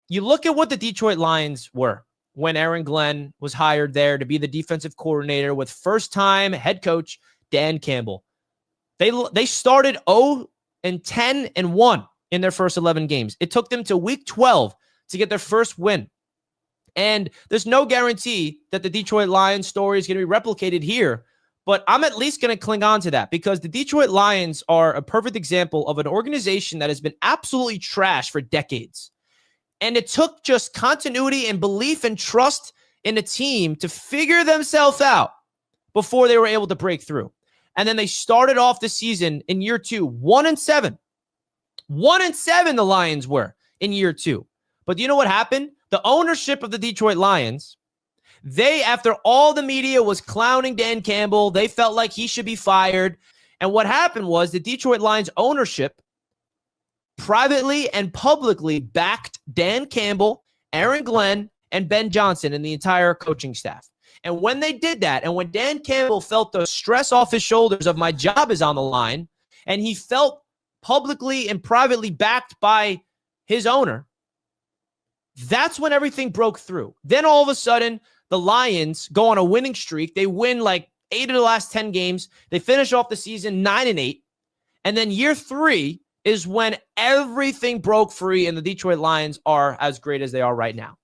you look at what the Detroit Lions were when Aaron Glenn was hired there to be the defensive coordinator with first-time head coach Dan Campbell. They started 0-10-1 in their first 11 games. It took them to week 12 to get their first win. And there's no guarantee that the Detroit Lions story is going to be replicated here, but I'm at least going to cling on to that because the Detroit Lions are a perfect example of an organization that has been absolutely trashed for decades. And it took just continuity and belief and trust in a team to figure themselves out before they were able to break through. And then they started off the season in year 2, 1-7. 1-7 the Lions were in year 2. But do you know what happened? The ownership of the Detroit Lions, after all the media was clowning Dan Campbell, they felt like he should be fired. And what happened was the Detroit Lions ownership privately and publicly backed Dan Campbell, Aaron Glenn, and Ben Johnson and the entire coaching staff. And when they did that, and when Dan Campbell felt the stress off his shoulders of my job is on the line, and he felt publicly and privately backed by his owner, that's when everything broke through. Then all of a sudden, the Lions go on a winning streak. They win like 8 of the last 10 games. They finish off the season 9-8. And then year 3 is when everything broke free and the Detroit Lions are as great as they are right now.